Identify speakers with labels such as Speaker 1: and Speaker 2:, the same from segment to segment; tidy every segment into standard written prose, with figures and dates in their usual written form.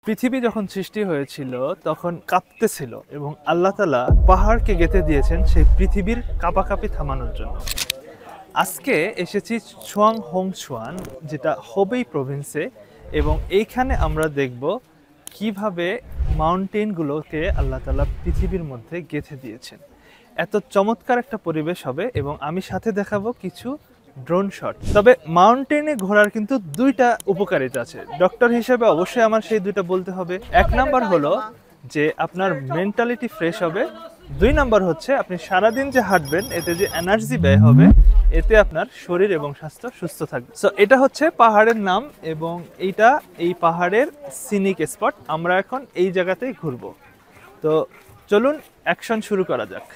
Speaker 1: পৃথিবী যখন সৃষ্টি হয়েছিল তখন কাঁপতেছিল এবং আল্লাহ তাআলা পাহাড়কে গেঁথে দিয়েছেন সেই পৃথিবীর কাঁপাকাঁপি থামানোর জন্য। আজকে এসেছি চুয়াংহংছুয়ান, যেটা হোবেই প্রভিন্সে, এবং এইখানে আমরা দেখব কিভাবে মাউন্টেনগুলোকে আল্লাহ তাআলা পৃথিবীর মধ্যে গেঁথে দিয়েছেন। এত চমৎকার একটা পরিবেশ হবে এবং আমি সাথে দেখাবো কিছু ড্রোন শট। তবে মাউন্টেনে ঘোরার কিন্তু দুইটা উপকারিতা আছে। ডক্টর হিসেবে অবশ্যই আমার সেই দুইটা বলতে হবে। এক নাম্বার হলো যে আপনার মেন্টালিটি ফ্রেশ হবে। দুই নাম্বার হচ্ছে আপনি সারাদিন যে হাঁটবেন এতে যে এনার্জি ব্যয় হবে, এতে আপনার শরীর এবং স্বাস্থ্য সুস্থ থাকবে। সো এটা হচ্ছে পাহাড়ের নাম এবং এইটা এই পাহাড়ের সিনিক স্পট। আমরা এখন এই জায়গাতেই ঘুরবো। তো চলুন অ্যাকশন শুরু করা যাক।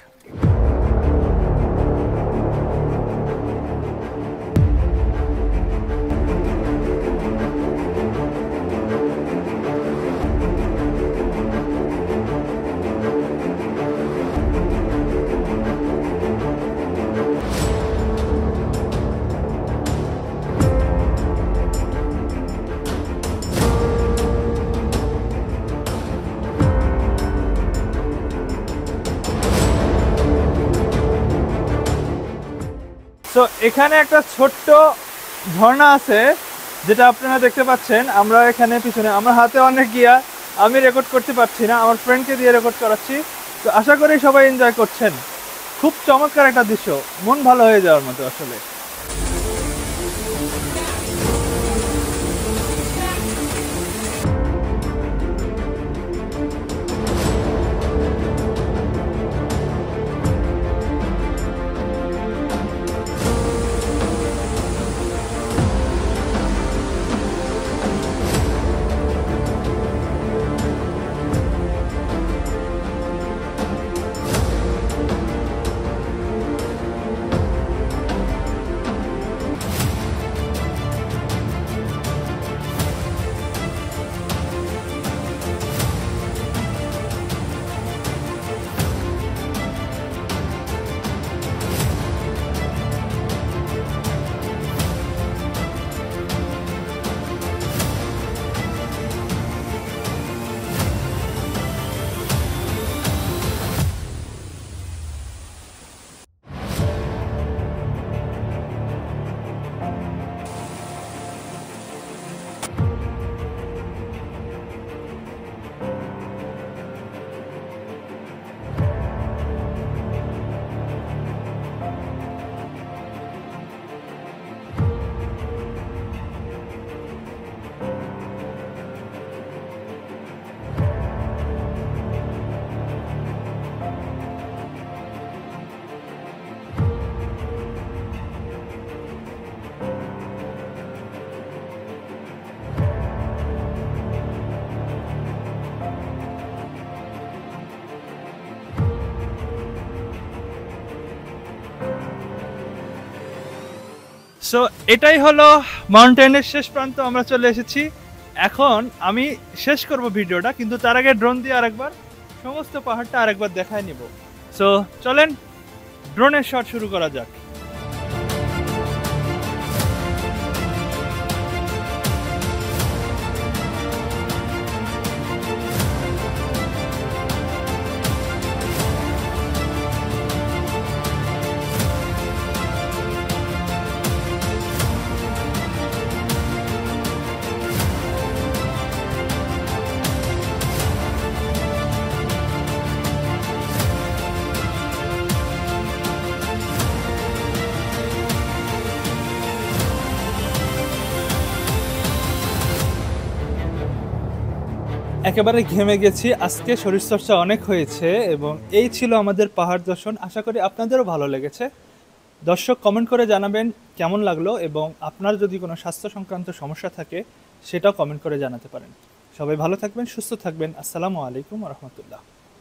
Speaker 1: তো এখানে একটা ছোট্ট ঝর্ণা আছে যেটা আপনারা দেখতে পাচ্ছেন। আমরা এখানে পিছনে, আমার হাতে অনেক গিয়া, আমি রেকর্ড করতে পারছি না, আমার ফ্রেন্ডকে দিয়ে রেকর্ড করাচ্ছি। তো আশা করি সবাই এনজয় করছেন। খুব চমৎকার একটা দৃশ্য, মন ভালো হয়ে যাওয়ার মতো আসলে। সো এটাই হলো মাউন্টেনের শেষ প্রান্ত, আমরা চলে এসেছি। এখন আমি শেষ করব ভিডিওটা, কিন্তু তার আগে ড্রোন দিয়ে আরেকবার সমস্ত পাহাড়টা আরেকবার দেখায় নিব। সো চলেন ড্রোনের শট শুরু করা যাক। একেবারে ঘেমে গেছি, আজকে শরীরচর্চা অনেক হয়েছে এবং এই ছিল আমাদের পাহাড় দর্শন। আশা করি আপনাদেরও ভালো লেগেছে। দর্শক কমেন্ট করে জানাবেন কেমন লাগলো, এবং আপনার যদি কোনো স্বাস্থ্য সংক্রান্ত সমস্যা থাকে সেটাও কমেন্ট করে জানাতে পারেন। সবাই ভালো থাকবেন, সুস্থ থাকবেন। আসসালামু আলাইকুম ওয়া রাহমাতুল্লাহ।